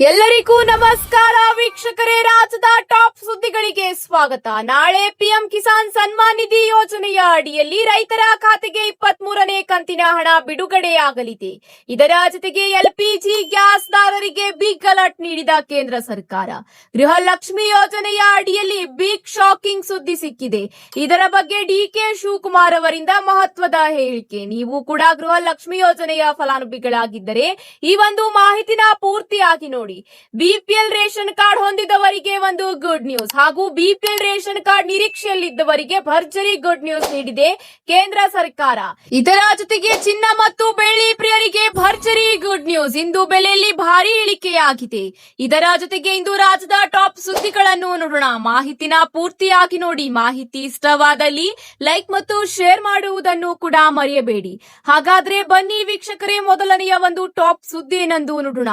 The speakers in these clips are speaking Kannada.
ಎಲ್ಲರಿಗೂ ನಮಸ್ಕಾರ ವೀಕ್ಷಕರೇ, ರಾಜ್ಯದ ಟಾಪ್ ಸುದ್ದಿಗಳಿಗೆ ಸ್ವಾಗತ. ನಾಳೆ ಪಿಎಂ ಕಿಸಾನ್ ಸನ್ಮಾನ್ ನಿಧಿ ಯೋಜನೆಯ ಅಡಿಯಲ್ಲಿ ರೈತರ ಖಾತೆಗೆ 23ನೇ ಕಂತಿನ ಹಣ ಬಿಡುಗಡೆಯಾಗಲಿದೆ. ಇದರ ಜೊತೆಗೆ ಎಲ್ಪಿಜಿ ಗ್ಯಾಸ್ದಾರರಿಗೆ ಬಿಗ್ ಅಲರ್ಟ್ ನೀಡಿದ ಕೇಂದ್ರ ಸರ್ಕಾರ. ಗೃಹಲಕ್ಷ್ಮಿ ಯೋಜನೆಯ ಅಡಿಯಲ್ಲಿ ಬಿಗ್ ಶಾಕಿಂಗ್ ಸುದ್ದಿ ಸಿಕ್ಕಿದೆ. ಇದರ ಬಗ್ಗೆ ಡಿಕೆ ಶಿವಕುಮಾರ್ ಅವರಿಂದ ಮಹತ್ವದ ಹೇಳಿಕೆ. ನೀವು ಕೂಡ ಗೃಹಲಕ್ಷ್ಮಿ ಯೋಜನೆಯ ಫಲಾನುಭವಿಗಳಾಗಿದ್ದರೆ ಈ ಒಂದು ಮಾಹಿತಿನ ಪೂರ್ತಿಯಾಗಿ ನೋಡಿ. ಬಿಪಿಎಲ್ ರೇಷನ್ ಕಾರ್ಡ್ ಹೊಂದಿದವರಿಗೆ ಒಂದು ಗುಡ್ ನ್ಯೂಸ್ ಹಾಗೂ ಬಿಪಿಎಲ್ ರೇಷನ್ ಕಾರ್ಡ್ ನಿರೀಕ್ಷೆಯಲ್ಲಿದ್ದವರಿಗೆ ಭರ್ಜರಿ ಗುಡ್ ನ್ಯೂಸ್ ನೀಡಿದೆ ಕೇಂದ್ರ ಸರ್ಕಾರ. ಇದರ ಜೊತೆಗೆ ಚಿನ್ನ ಮತ್ತು ಬೆಳ್ಳಿ ಪ್ರಿಯರಿಗೆ ಭರ್ಜರಿ ಗುಡ್ ನ್ಯೂಸ್. ಇಂದು ಬೆಲೆಯಲ್ಲಿ ಭಾರಿ ಇಳಿಕೆಯಾಗಿದೆ. ಇದರ ಜೊತೆಗೆ ಇಂದು ರಾಜ್ಯದ ಟಾಪ್ ಸುದ್ದಿಗಳನ್ನು ನೋಡೋಣ. ಮಾಹಿತಿನ ಪೂರ್ತಿಯಾಗಿ ನೋಡಿ. ಮಾಹಿತಿ ಇಷ್ಟವಾದಲ್ಲಿ ಲೈಕ್ ಮತ್ತು ಶೇರ್ ಮಾಡುವುದನ್ನು ಕೂಡ ಮರೆಯಬೇಡಿ. ಹಾಗಾದ್ರೆ ಬನ್ನಿ ವೀಕ್ಷಕರೇ, ಮೊದಲನೆಯ ಒಂದು ಟಾಪ್ ಸುದ್ದಿ ಏನೆಂದು ನೋಡೋಣ.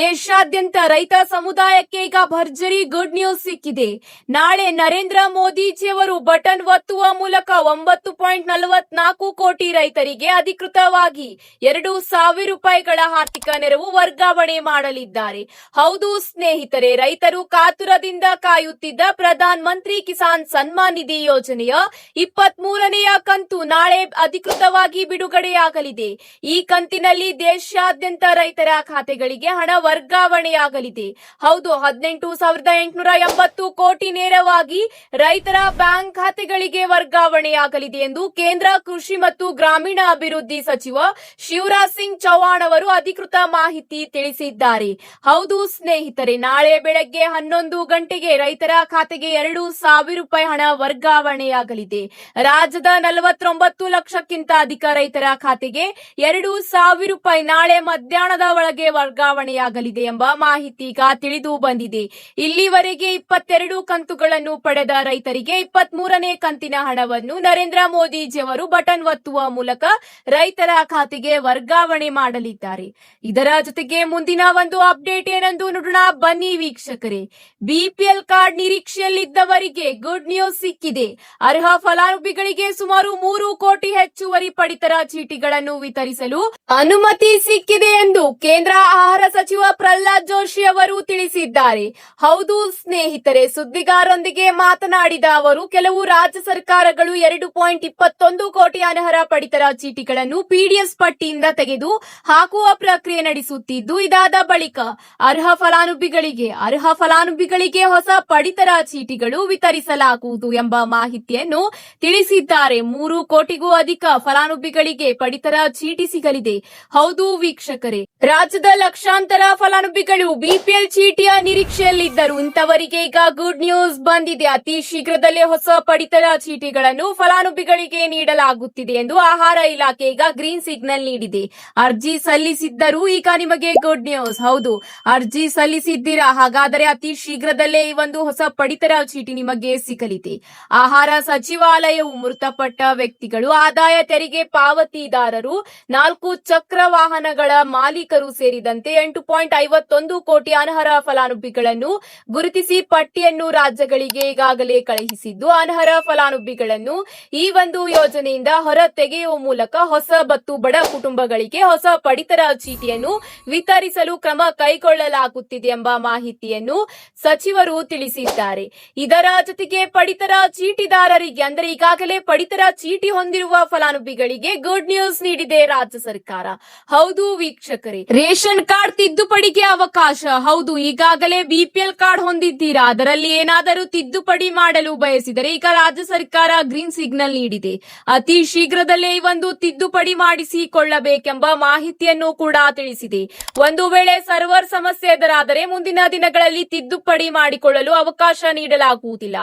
ದೇಶಾದ್ಯಂತ ರೈತ ಸಮುದಾಯಕ್ಕೆ ಈಗ ಭರ್ಜರಿ ಗುಡ್ ನ್ಯೂಸ್ ಸಿಕ್ಕಿದೆ. ನಾಳೆ ನರೇಂದ್ರ ಮೋದಿಜಿಯವರು ಬಟನ್ ಒತ್ತುವ ಮೂಲಕ 9.44 ಕೋಟಿ ರೈತರಿಗೆ ಅಧಿಕೃತವಾಗಿ 2,000 ರೂಪಾಯಿಗಳ ಆರ್ಥಿಕ ನೆರವು ವರ್ಗಾವಣೆ ಮಾಡಲಿದ್ದಾರೆ. ಹೌದು ಸ್ನೇಹಿತರೆ, ರೈತರು ಕಾತುರದಿಂದ ಕಾಯುತ್ತಿದ್ದ ಪ್ರಧಾನ್ ಮಂತ್ರಿ ಕಿಸಾನ್ ಸನ್ಮಾನ್ ನಿಧಿ ಯೋಜನೆಯ 23ನೆಯ ಕಂತು ನಾಳೆ ಅಧಿಕೃತವಾಗಿ ಬಿಡುಗಡೆಯಾಗಲಿದೆ. ಈ ಕಂತಿನಲ್ಲಿ ದೇಶಾದ್ಯಂತ ರೈತರ ಖಾತೆಗಳಿಗೆ ಹಣ ವರ್ಗಾವಣೆಯಾಗಲಿದೆ. ಹೌದು, 18,880 ಕೋಟಿ ನೇರವಾಗಿ ರೈತರ ಬ್ಯಾಂಕ್ ಖಾತೆಗಳಿಗೆ ವರ್ಗಾವಣೆಯಾಗಲಿದೆ ಎಂದು ಕೇಂದ್ರ ಕೃಷಿ ಮತ್ತು ಗ್ರಾಮೀಣ ಅಭಿವೃದ್ಧಿ ಸಚಿವ ಶಿವರಾಜ್ ಸಿಂಗ್ ಚೌಹಾಣ್ ಅವರು ಅಧಿಕೃತ ಮಾಹಿತಿ ತಿಳಿಸಿದ್ದಾರೆ. ಹೌದು ಸ್ನೇಹಿತರೆ, ನಾಳೆ ಬೆಳಗ್ಗೆ 11 ಗಂಟೆಗೆ ರೈತರ ಖಾತೆಗೆ 2,000 ರೂಪಾಯಿ ಹಣ ವರ್ಗಾವಣೆಯಾಗಲಿದೆ. ರಾಜ್ಯದ 49 ಲಕ್ಷಕ್ಕಿಂತ ಅಧಿಕ ರೈತರ ಖಾತೆಗೆ 2,000 ರೂಪಾಯಿ ನಾಳೆ ಮಧ್ಯಾಹ್ನದ ಒಳಗೆ ವರ್ಗಾವಣೆಯಾಗಲಿದೆ ಎಂಬ ಮಾಹಿತಿ ಈಗ ತಿಳಿದು ಬಂದಿದೆ. ಇಲ್ಲಿವರೆಗೆ 22 ಕಂತುಗಳನ್ನು ಪಡೆದ ರೈತರಿಗೆ 23ನೇ ಕಂತಿನ ಹಣವನ್ನು ನರೇಂದ್ರ ಮೋದಿಜಿಯವರು ಬಟನ್ ಒತ್ತುವ ಮೂಲಕ ರೈತರ ಖಾತೆಗೆ ವರ್ಗಾವಣೆ ಮಾಡಲಿದ್ದಾರೆ. ಇದರ ಜೊತೆಗೆ ಮುಂದಿನ ಒಂದು ಅಪ್ಡೇಟ್ ಏನೆಂದು ನೋಡೋಣ. ಬನ್ನಿ ವೀಕ್ಷಕರೇ, ಬಿಪಿಎಲ್ ಕಾರ್ಡ್ ನಿರೀಕ್ಷೆಯಲ್ಲಿದ್ದವರಿಗೆ ಗುಡ್ ನ್ಯೂಸ್ ಸಿಕ್ಕಿದೆ. ಅರ್ಹ ಫಲಾನುಭವಿಗಳಿಗೆ ಸುಮಾರು 3 ಕೋಟಿ ಹೆಚ್ಚುವರಿ ಪಡಿತರ ಚೀಟಿಗಳನ್ನು ವಿತರಿಸಲು ಅನುಮತಿ ಸಿಕ್ಕಿದೆ ಎಂದು ಕೇಂದ್ರ ಆಹಾರ ಸಚಿವ ಪ್ರಹ್ಲಾದ್ ಜೋಶಿ ಅವರು ತಿಳಿಸಿದ್ದಾರೆ. ಹೌದು ಸ್ನೇಹಿತರೆ, ಸುದ್ದಿಗಾರರೊಂದಿಗೆ ಮಾತನಾಡಿದ ಅವರು, ಕೆಲವು ರಾಜ್ಯ ಸರ್ಕಾರಗಳು 2.21 ಕೋಟಿ ಅನರ್ಹ ಪಡಿತರ ಚೀಟಿಗಳನ್ನು ಪಿಡಿಎಸ್ ಪಟ್ಟಿಯಿಂದ ತೆಗೆದು ಹಾಕುವ ಪ್ರಕ್ರಿಯೆ ನಡೆಸುತ್ತಿದ್ದು, ಇದಾದ ಬಳಿಕ ಅರ್ಹ ಫಲಾನುಭವಿಗಳಿಗೆ ಹೊಸ ಪಡಿತರ ಚೀಟಿಗಳು ವಿತರಿಸಲಾಗುವುದು ಎಂಬ ಮಾಹಿತಿಯನ್ನು ತಿಳಿಸಿದ್ದಾರೆ. 3 ಕೋಟಿಗೂ ಅಧಿಕ ಫಲಾನುಭವಿಗಳಿಗೆ ಪಡಿತರ ಚೀಟಿ ಸಿಗಲಿದೆ. ಹೌದು ವೀಕ್ಷಕರೇ, ರಾಜ್ಯದ ಲಕ್ಷಾಂತರ ಫಲಾನುಭವಿಗಳು ಬಿಪಿಎಲ್ ಚೀಟಿಯ ನಿರೀಕ್ಷೆಯಲ್ಲಿದ್ದರು. ಇಂಥವರಿಗೆ ಈಗ ಗುಡ್ ನ್ಯೂಸ್ ಬಂದಿದೆ. ಅತಿ ಶೀಘ್ರದಲ್ಲೇ ಹೊಸ ಪಡಿತರ ಚೀಟಿಗಳನ್ನು ಫಲಾನುಭವಿಗಳಿಗೆ ನೀಡಲಾಗುತ್ತಿದೆ ಎಂದು ಆಹಾರ ಇಲಾಖೆ ಈಗ ಗ್ರೀನ್ ಸಿಗ್ನಲ್ ನೀಡಿದೆ. ಅರ್ಜಿ ಸಲ್ಲಿಸಿದ್ದರೂ ಈಗ ನಿಮಗೆ ಗುಡ್ ನ್ಯೂಸ್. ಹೌದು, ಅರ್ಜಿ ಸಲ್ಲಿಸಿದ್ದೀರಾ? ಹಾಗಾದರೆ ಅತಿ ಶೀಘ್ರದಲ್ಲೇ ಈ ಒಂದು ಹೊಸ ಪಡಿತರ ಚೀಟಿ ನಿಮಗೆ ಸಿಗಲಿದೆ. ಆಹಾರ ಸಚಿವಾಲಯವು ಮೃತಪಟ್ಟ ವ್ಯಕ್ತಿಗಳು, ಆದಾಯ ತೆರಿಗೆ ಪಾವತಿದಾರರು, 4 ಚಕ್ರ ವಾಹನಗಳ ಮಾಲೀಕರು ಸೇರಿದಂತೆ 8.51 ಕೋಟಿ ಅನರ್ಹ ಫಲಾನುಭವಿಗಳನ್ನು ಗುರುತಿಸಿ ಪಟ್ಟಿಯನ್ನು ರಾಜ್ಯಗಳಿಗೆ ಈಗಾಗಲೇ ಕಳುಹಿಸಿದ್ದು, ಅನರ್ಹ ಫಲಾನುಭವಿಗಳನ್ನು ಈ ಒಂದು ಯೋಜನೆಯಿಂದ ಹೊರ ತೆಗೆಯುವ ಮೂಲಕ ಹೊಸ ಮತ್ತು ಬಡ ಕುಟುಂಬಗಳಿಗೆ ಹೊಸ ಪಡಿತರ ಚೀಟಿಯನ್ನು ವಿತರಿಸಲು ಕ್ರಮ ಕೈಗೊಳ್ಳಲಾಗುತ್ತಿದೆ ಎಂಬ ಮಾಹಿತಿಯನ್ನು ಸಚಿವರು ತಿಳಿಸಿದ್ದಾರೆ. ಇದರ ಜೊತೆಗೆ ಪಡಿತರ ಚೀಟಿದಾರರಿಗೆ, ಅಂದರೆ ಈಗಾಗಲೇ ಪಡಿತರ ಚೀಟಿ ಹೊಂದಿರುವ ಫಲಾನುಭವಿಗಳಿಗೆ ಗುಡ್ ನ್ಯೂಸ್ ನೀಡಿದೆ ರಾಜ್ಯ ಸರ್ಕಾರ. ಹೌದು ವೀಕ್ಷಕರೇ, ರೇಷನ್ ಕಾರ್ಡ್ ತಿದ್ದುಪಡಿಗೆ ಅವಕಾಶ. ಹೌದು, ಈಗಾಗಲೇ ಬಿಪಿಎಲ್ ಕಾರ್ಡ್ ಹೊಂದಿದ್ದೀರಾ, ಅದರಲ್ಲಿ ಏನಾದರೂ ತಿದ್ದುಪಡಿ ಮಾಡಲು ಬಯಸಿದರೆ ಈಗ ರಾಜ್ಯ ಸರ್ಕಾರ ಗ್ರೀನ್ ಸಿಗ್ನಲ್ ನೀಡಿದೆ. ಅತಿ ಶೀಘ್ರದಲ್ಲೇ ಈ ಒಂದು ತಿದ್ದುಪಡಿ ಮಾಡಿಸಿಕೊಳ್ಳಬೇಕೆಂಬ ಮಾಹಿತಿಯನ್ನು ಕೂಡ ತಿಳಿಸಿದೆ. ಒಂದು ವೇಳೆ ಸರ್ವರ್ ಸಮಸ್ಯೆ ಎದುರಾದರೆ ಮುಂದಿನ ದಿನಗಳಲ್ಲಿ ತಿದ್ದುಪಡಿ ಮಾಡಿಕೊಳ್ಳಲು ಅವಕಾಶ ನೀಡಲಾಗುವುದಿಲ್ಲ.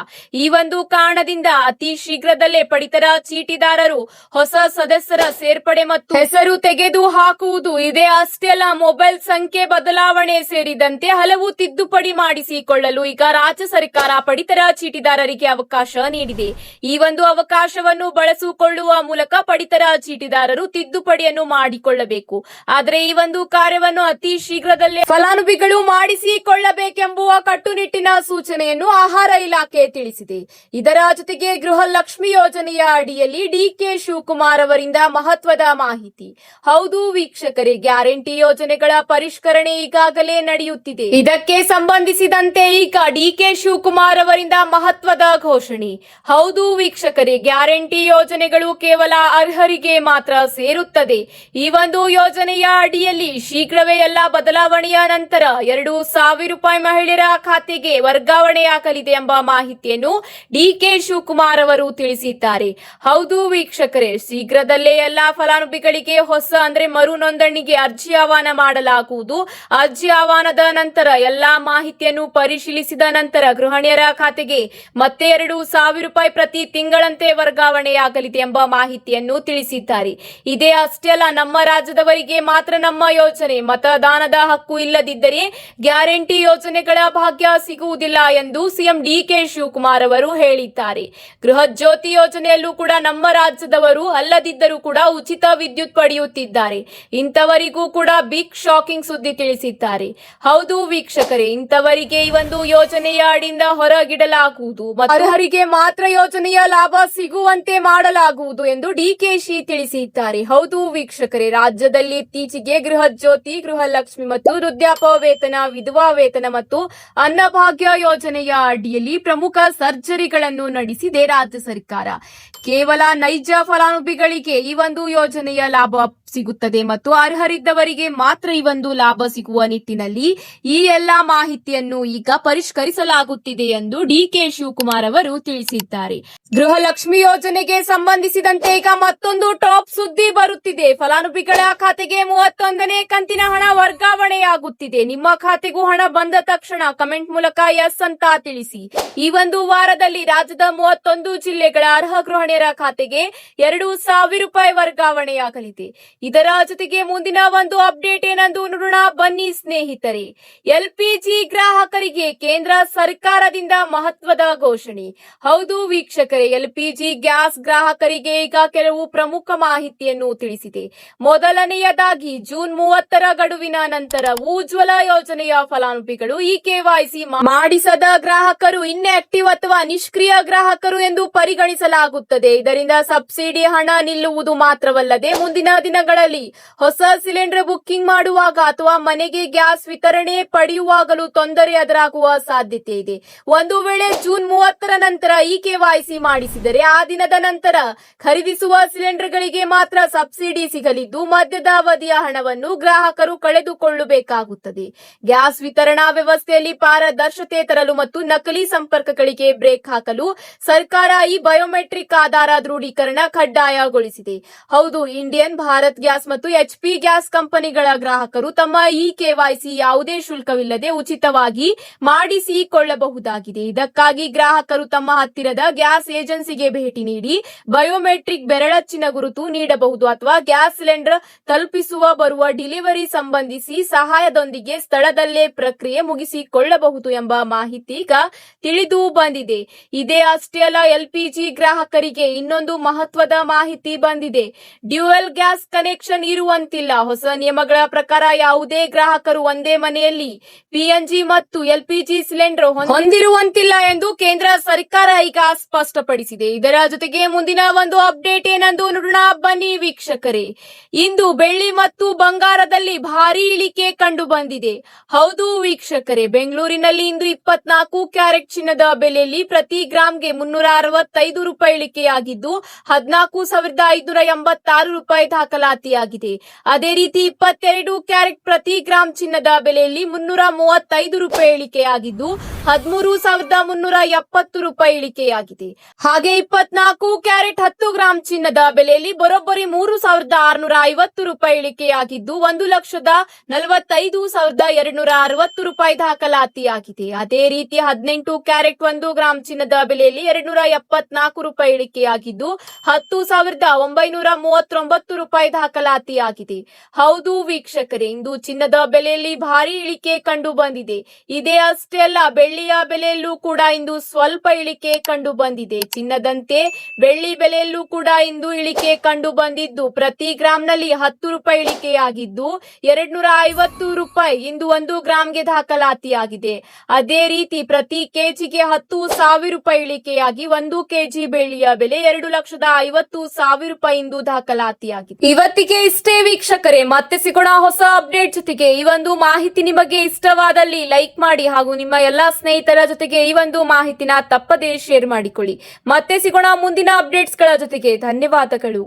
ಈ ಒಂದು ಕಾರಣದಿಂದ ಅತಿ ಶೀಘ್ರದಲ್ಲೇ ಪಡಿತರ ಚೀಟಿದಾರರು ಹೊಸ ಸದಸ್ಯರ ಸೇರ್ಪಡೆ ಮತ್ತು ಹೆಸರು ತೆಗೆದು ಹಾಕುವುದು, ಇದೇ ಅಷ್ಟೇ ಅಲ್ಲ, ಮೊಬೈಲ್ ಸಂಖ್ಯೆ ಬದಲಾವಣೆ ಸೇರಿದಂತೆ ಹಲವು ತಿದ್ದುಪಡಿ ಮಾಡಿಸಿಕೊಳ್ಳಲು ಈಗ ರಾಜ್ಯ ಸರ್ಕಾರ ಪಡಿತರ ಚೀಟಿದಾರರಿಗೆ ಅವಕಾಶ ನೀಡಿದೆ. ಈ ಒಂದು ಅವಕಾಶವನ್ನು ಬಳಸಿಕೊಳ್ಳುವ ಮೂಲಕ ಪಡಿತರ ಚೀಟಿದಾರರು ತಿದ್ದುಪಡಿಯನ್ನು ಮಾಡಿಕೊಳ್ಳಬೇಕು. ಆದರೆ ಈ ಒಂದು ಕಾರ್ಯವನ್ನು ಅತಿ ಶೀಘ್ರದಲ್ಲೇ ಫಲಾನುಭವಿಗಳು ಮಾಡಿಸಿಕೊಳ್ಳಬೇಕೆಂಬುವ ಕಟ್ಟುನಿಟ್ಟಿನ ಸೂಚನೆಯನ್ನು ಆಹಾರ ಇಲಾಖೆ ತಿಳಿಸಿದೆ. ಇದರ ಜೊತೆಗೆ ಗೃಹಲಕ್ಷ್ಮಿ ಯೋಜನೆಯ ಅಡಿಯಲ್ಲಿ ಡಿಕೆ ಶಿವಕುಮಾರ್ ಅವರಿಂದ ಮಹತ್ವದ ಮಾಹಿತಿ. ಹೌದು ವೀಕ್ಷಕರೇ, ಗ್ಯಾರಂಟಿ ಯೋಜನೆಗಳ ಪರಿಷ್ಕರಣೆ ಈಗ ಈಗಾಗಲೇ ನಡೆಯುತ್ತಿದೆ. ಇದಕ್ಕೆ ಸಂಬಂಧಿಸಿದಂತೆ ಈಗ ಡಿಕೆ ಶಿವಕುಮಾರ್ ಅವರಿಂದ ಮಹತ್ವದ ಘೋಷಣೆ. ಹೌದು ವೀಕ್ಷಕರೇ, ಗ್ಯಾರಂಟಿ ಯೋಜನೆಗಳು ಕೇವಲ ಅರ್ಹರಿಗೆ ಮಾತ್ರ ಸೇರುತ್ತದೆ. ಈ ಒಂದು ಯೋಜನೆಯ ಅಡಿಯಲ್ಲಿ ಶೀಘ್ರವೇ ಎಲ್ಲ ಬದಲಾವಣೆಯ ನಂತರ 2,000 ರೂಪಾಯಿ ಮಹಿಳೆಯರ ಖಾತೆಗೆ ವರ್ಗಾವಣೆಯಾಗಲಿದೆ ಎಂಬ ಮಾಹಿತಿಯನ್ನು ಡಿಕೆ ಶಿವಕುಮಾರ್ ಅವರು ತಿಳಿಸಿದ್ದಾರೆ. ಹೌದು ವೀಕ್ಷಕರೇ, ಶೀಘ್ರದಲ್ಲೇ ಎಲ್ಲಾ ಫಲಾನುಭವಿಗಳಿಗೆ ಹೊಸ ಮರು ನೋಂದಣಿಗೆ ಅರ್ಜಿ ಆಹ್ವಾನ ಮಾಡಲಾಗುವುದು. ಅರ್ಜಿ ಆಹ್ವಾನದ ನಂತರ ಎಲ್ಲಾ ಮಾಹಿತಿಯನ್ನು ಪರಿಶೀಲಿಸಿದ ನಂತರ ಗೃಹಿಣಿಯರ ಖಾತೆಗೆ ಮತ್ತೆ 2,000 ರೂಪಾಯಿ ಪ್ರತಿ ತಿಂಗಳಂತೆ ವರ್ಗಾವಣೆಯಾಗಲಿದೆ ಎಂಬ ಮಾಹಿತಿಯನ್ನು ತಿಳಿಸಿದ್ದಾರೆ. ಇದೇ ಅಷ್ಟೇ ಅಲ್ಲ, ನಮ್ಮ ರಾಜ್ಯದವರಿಗೆ ಮಾತ್ರ ನಮ್ಮ ಯೋಜನೆ, ಮತದಾನದ ಹಕ್ಕು ಇಲ್ಲದಿದ್ದರೆ ಗ್ಯಾರಂಟಿ ಯೋಜನೆಗಳ ಭಾಗ್ಯ ಸಿಗುವುದಿಲ್ಲ ಎಂದು ಸಿಎಂ ಡಿಕೆ ಶಿವಕುಮಾರ್ ಅವರು ಹೇಳಿದ್ದಾರೆ. ಗೃಹ ಜ್ಯೋತಿ ಯೋಜನೆಯಲ್ಲೂ ಕೂಡ ನಮ್ಮ ರಾಜ್ಯದವರು ಅಲ್ಲದಿದ್ದರೂ ಕೂಡ ಉಚಿತ ವಿದ್ಯುತ್ ಪಡೆಯುತ್ತಿದ್ದಾರೆ. ಇಂಥವರಿಗೂ ಕೂಡ ಬಿಗ್ ಶಾಕಿಂಗ್ ಸುದ್ದಿ ತಿಳಿಸಿದ್ದಾರೆ. ಹೌದು ವೀಕ್ಷಕರೇ, ಇಂಥವರಿಗೆ ಈ ಒಂದು ಯೋಜನೆಯ ಅಡಿಯಿಂದ ಹೊರಗಿಡಲಾಗುವುದು ಮತ್ತು ಅರ್ಹರಿಗೆ ಮಾತ್ರ ಯೋಜನೆಯ ಲಾಭ ಸಿಗುವಂತೆ ಮಾಡಲಾಗುವುದು ಎಂದು ಡಿಕೆಶಿ ತಿಳಿಸಿದ್ದಾರೆ. ಹೌದು ವೀಕ್ಷಕರೇ, ರಾಜ್ಯದಲ್ಲಿ ಇತ್ತೀಚೆಗೆ ಗೃಹ ಜ್ಯೋತಿ, ಗೃಹಲಕ್ಷ್ಮಿ ಮತ್ತು ವೃದ್ಧಾಪ್ಯ ವೇತನ, ವಿಧವಾ ವೇತನ ಮತ್ತು ಅನ್ನಭಾಗ್ಯ ಯೋಜನೆಯ ಅಡಿಯಲ್ಲಿ ಪ್ರಮುಖ ಸರ್ಜರಿಗಳನ್ನು ನಡೆಸಿದೆ ರಾಜ್ಯ ಸರ್ಕಾರ. ಕೇವಲ ನೈಜ ಫಲಾನುಭವಿಗಳಿಗೆ ಈ ಒಂದು ಯೋಜನೆಯ ಲಾಭ ಸಿಗುತ್ತದೆ ಮತ್ತು ಅರ್ಹರಿದ್ದವರಿಗೆ ಮಾತ್ರ ಈ ಒಂದು ಲಾಭ ಸಿಗುವ ನಿಟ್ಟಿನಲ್ಲಿ ಈ ಎಲ್ಲಾ ಮಾಹಿತಿಯನ್ನು ಈಗ ಪರಿಷ್ಕರಿಸಲಾಗುತ್ತಿದೆ ಎಂದು ಡಿಕೆ ಶಿವಕುಮಾರ್ ಅವರು ತಿಳಿಸಿದ್ದಾರೆ. ಗೃಹಲಕ್ಷ್ಮಿ ಯೋಜನೆಗೆ ಸಂಬಂಧಿಸಿದಂತೆ ಈಗ ಮತ್ತೊಂದು ಟಾಪ್ ಸುದ್ದಿ ಬರುತ್ತಿದೆ. ಫಲಾನುಭವಿಗಳ ಖಾತೆಗೆ 31ನೇ ಕಂತಿನ ಹಣ ವರ್ಗಾವಣೆಯಾಗುತ್ತಿದೆ. ನಿಮ್ಮ ಖಾತೆಗೂ ಹಣ ಬಂದ ತಕ್ಷಣ ಕಮೆಂಟ್ ಮೂಲಕ ಎಸ್ ಅಂತ ತಿಳಿಸಿ. ಈ ಒಂದು ವಾರದಲ್ಲಿ ರಾಜ್ಯದ 31 ಜಿಲ್ಲೆಗಳ ಅರ್ಹ ಗೃಹಿಣಿಯರ ಖಾತೆಗೆ 2,000 ರೂಪಾಯಿ ವರ್ಗಾವಣೆಯಾಗಲಿದೆ. ಇದರ ಜೊತೆಗೆ ಮುಂದಿನ ಒಂದು ಅಪ್ಡೇಟ್ ಏನೆಂದು ನೋಡೋಣ ಬನ್ನಿ ಸ್ನೇಹಿತರೆ. ಎಲ್ಪಿಜಿ ಗ್ರಾಹಕರಿಗೆ ಕೇಂದ್ರ ಸರ್ಕಾರದಿಂದ ಮಹತ್ವದ ಘೋಷಣೆ. ಹೌದು ವೀಕ್ಷಕರೇ, ಎಲ್ಪಿಜಿ ಗ್ಯಾಸ್ ಗ್ರಾಹಕರಿಗೆ ಈಗ ಕೆಲವು ಪ್ರಮುಖ ಮಾಹಿತಿಯನ್ನು ತಿಳಿಸಿದೆ. ಮೊದಲನೆಯದಾಗಿ ಜೂನ್ 30ರ ಗಡುವಿನ ನಂತರ ಉಜ್ವಲ ಯೋಜನೆಯ ಫಲಾನುಭವಿಗಳು ಈ ಕೆವೈಸಿ ಮಾಡಿಸದ ಗ್ರಾಹಕರು ಇನ್ಆಕ್ಟಿವ್ ಅಥವಾ ನಿಷ್ಕ್ರಿಯ ಗ್ರಾಹಕರು ಎಂದು ಪರಿಗಣಿಸಲಾಗುತ್ತದೆ. ಇದರಿಂದ ಸಬ್ಸಿಡಿ ಹಣ ನಿಲ್ಲುವುದು ಮಾತ್ರವಲ್ಲದೆ ಮುಂದಿನ ದಿನಗಳಲ್ಲಿ ಹೊಸ ಸಿಲಿಂಡರ್ ಬುಕ್ಕಿಂಗ್ ಮಾಡುವಾಗ ಅಥವಾ ಮನೆಗೆ ಗ್ಯಾಸ್ ವಿತರಣೆ ಪಡೆಯುವಾಗಲೂ ತೊಂದರೆ ಎದುರಾಗುವ ಸಾಧ್ಯತೆ ಇದೆ. ಒಂದು ವೇಳೆ ಜೂನ್ 30ರ ನಂತರ ಈ ಕೆವೈಸಿ ಮಾಡಿಸಿದರೆ ಆ ದಿನದ ನಂತರ ಖರೀದಿಸುವ ಸಿಲಿಂಡರ್ಗಳಿಗೆ ಮಾತ್ರ ಸಬ್ಸಿಡಿ ಸಿಗಲಿದ್ದು ಮಧ್ಯದ ಅವಧಿಯ ಹಣವನ್ನು ಗ್ರಾಹಕರು ಕಳೆದುಕೊಳ್ಳಬೇಕಾಗುತ್ತದೆ. ಗ್ಯಾಸ್ ವಿತರಣಾ ವ್ಯವಸ್ಥೆಯಲ್ಲಿ ಪಾರದರ್ಶತೆ ತರಲು ಮತ್ತು ನಕಲಿ ಸಂಪರ್ಕಗಳಿಗೆ ಬ್ರೇಕ್ ಹಾಕಲು ಸರ್ಕಾರ ಈ ಬಯೋಮೆಟ್ರಿಕ್ ಆಧಾರ ದೃಢೀಕರಣ ಕಡ್ಡಾಯಗೊಳಿಸಿದೆ. ಹೌದು, ಇಂಡಿಯನ್, ಭಾರತ್ ಗ್ಯಾಸ್ ಮತ್ತು ಎಚ್ಪಿ ಗ್ಯಾಸ್ ಕಂಪನಿಗಳ ಗ್ರಾಹಕರು ತಮ್ಮ ಈ ಕೆವೈಸಿ ಯಾವುದೇ ಶುಲ್ಕವಿಲ್ಲದೆ ಉಚಿತವಾಗಿ ಮಾಡಿಸಿಕೊಳ್ಳಬಹುದಾಗಿದೆ. ಇದಕ್ಕಾಗಿ ಗ್ರಾಹಕರು ತಮ್ಮ ಹತ್ತಿರದ ಗ್ಯಾಸ್ ಏಜೆನ್ಸಿಗೆ ಭೇಟಿ ನೀಡಿ ಬಯೋಮೆಟ್ರಿಕ್ ಬೆರಳಚ್ಚಿನ ಗುರುತು ನೀಡಬಹುದು ಅಥವಾ ಗ್ಯಾಸ್ ಸಿಲಿಂಡರ್ ತಲುಪಿಸುವ ಬರುವ ಡೆಲಿವರಿ ಸಂಬಂಧಿಸಿ ಸಹಾಯದೊಂದಿಗೆ ಸ್ಥಳದಲ್ಲೇ ಪ್ರಕ್ರಿಯೆ ಮುಗಿಸಿಕೊಳ್ಳಬಹುದು ಎಂಬ ಮಾಹಿತಿ ಈಗ ತಿಳಿದು ಬಂದಿದೆ. ಇದೇ ಅಷ್ಟೇ ಅಲ್ಲ, ಎಲ್ಪಿಜಿ ಗ್ರಾಹಕರಿಗೆ ಇನ್ನೊಂದು ಮಹತ್ವದ ಮಾಹಿತಿ ಬಂದಿದೆ. ಡ್ಯೂಯಲ್ ಗ್ಯಾಸ್ ಕನೆಕ್ಷನ್ ಇರುವಂತಿಲ್ಲ. ಹೊಸ ನಿಯಮಗಳ ಪ್ರಕಾರ ಯಾವುದೇ ಗ್ರಾಹಕರು ಒಂದೇ ಮನೆಯಲ್ಲಿ ಪಿಎನ್ಜಿ ಮತ್ತು ಎಲ್ಪಿಜಿ ಸಿಲಿಂಡರ್ ಹೊಂದಿರುವಂತಿಲ್ಲ ಎಂದು ಕೇಂದ್ರ ಸರ್ಕಾರ ಈಗ ಸ್ಪಷ್ಟಪಡಿಸಿದೆ. ಇದರ ಜೊತೆಗೆ ಮುಂದಿನ ಒಂದು ಅಪ್ಡೇಟ್ ಏನೆಂದು ನೋಡೋಣ ಬನ್ನಿ ವೀಕ್ಷಕರೇ. ಇಂದು ಬೆಳ್ಳಿ ಮತ್ತು ಬಂಗಾರದಲ್ಲಿ ಭಾರಿ ಇಳಿಕೆ ಕಂಡು ಬಂದಿದೆ. ಹೌದು ವೀಕ್ಷಕರೇ, ಬೆಂಗಳೂರಿನಲ್ಲಿ ಇಂದು 24 ಕ್ಯಾರೆಟ್ ಚಿನ್ನದ ಬೆಲೆಯಲ್ಲಿ ಪ್ರತಿ ಗ್ರಾಂಗೆ 365 ರೂಪಾಯಿ ಇಳಿಕೆಯಾಗಿದ್ದು 14,586 ರೂಪಾಯಿ ದಾಖಲಾತಿಯಾಗಿದೆ. ಅದೇ ರೀತಿ 22 ಕ್ಯಾರೆಟ್ ಪ್ರತಿ ಗ್ರಾಂ ಚಿನ್ನದ ಬೆಲೆಯಲ್ಲಿ 335 ರೂಪಾಯಿ ಇಳಿಕೆಯಾಗಿದ್ದು 13,370 ರೂಪಾಯಿ ಇಳಿಕೆಯಾಗಿದೆ. ಹಾಗೆ 24 ಕ್ಯಾರೆಟ್ 10 ಗ್ರಾಂ ಚಿನ್ನದ ಬೆಲೆಯಲ್ಲಿ ಬರೋಬ್ಬರಿ 3,650 ರೂಪಾಯಿ ಇಳಿಕೆಯಾಗಿದ್ದು 1,45,260 ರೂಪಾಯಿ ದಾಖಲಾತಿಯಾಗಿದೆ. ಅದೇ ರೀತಿ 18 ಕ್ಯಾರೆಟ್ 1 ಗ್ರಾಂ ಚಿನ್ನದ ಬೆಲೆಯಲ್ಲಿ 274 ರೂಪಾಯಿ ಇಳಿಕೆಯಾಗಿದ್ದು 10,939 ರೂಪಾಯಿ ದಾಖಲಾತಿಯಾಗಿದೆ. ಹೌದು ವೀಕ್ಷಕರೇ, ಇಂದು ಚಿನ್ನದ ಬೆಲೆಯಲ್ಲಿ ಭಾರಿ ಇಳಿಕೆ ಕಂಡು ಬಂದಿದೆ. ಇದೇ ಅಷ್ಟೇ ಅಲ್ಲ, ಬೆಳ್ಳಿಯ ಬೆಲೆಯಲ್ಲೂ ಕೂಡ ಇಂದು ಸ್ವಲ್ಪ ಇಳಿಕೆ ಕಂಡು ಬಂದಿದೆ. ಚಿನ್ನದಂತೆ ಬೆಳ್ಳಿ ಬೆಲೆಯಲ್ಲೂ ಕೂಡ ಇಂದು ಇಳಿಕೆ ಕಂಡು ಬಂದಿದ್ದು ಪ್ರತಿ ಗ್ರಾಂನಲ್ಲಿ 10 ರೂಪಾಯಿ ಇಳಿಕೆಯಾಗಿದ್ದು 250 ರೂಪಾಯಿ ಇಂದು 1 ಗ್ರಾಂಗೆ ದಾಖಲಾತಿಯಾಗಿದೆ. ಅದೇ ರೀತಿ ಪ್ರತಿ ಕೆಜಿಗೆ 10,000 ರೂಪಾಯಿ ಇಳಿಕೆಯಾಗಿ 1 ಕೆಜಿ ಬೆಳ್ಳಿಯ ಬೆಲೆ 2,50,000 ರೂಪಾಯಿ ಇಂದು ದಾಖಲಾತಿಯಾಗಿದೆ. ಇವತ್ತಿಗೆ ಇಷ್ಟೇ ವೀಕ್ಷಕರೇ, ಮತ್ತೆ ಸಿಗೋಣ ಹೊಸ ಅಪ್ಡೇಟ್ ಜೊತೆಗೆ. ಈ ಒಂದು ಮಾಹಿತಿ ನಿಮಗೆ ಇಷ್ಟವಾದಲ್ಲಿ ಲೈಕ್ ಮಾಡಿ ಹಾಗೂ ನಿಮ್ಮ ಎಲ್ಲಾ ಸ್ನೇಹಿತರ ಜೊತೆಗೆ ಈ ಒಂದು ಮಾಹಿತಿನ ತಪ್ಪದೇ ಶೇರ್ ಮಾಡಿಕೊಳ್ಳಿ. ಮತ್ತೆ ಸಿಗೋಣ ಮುಂದಿನ ಅಪ್ಡೇಟ್ಸ್ ಗಳ ಜೊತೆಗೆ. ಧನ್ಯವಾದಗಳು.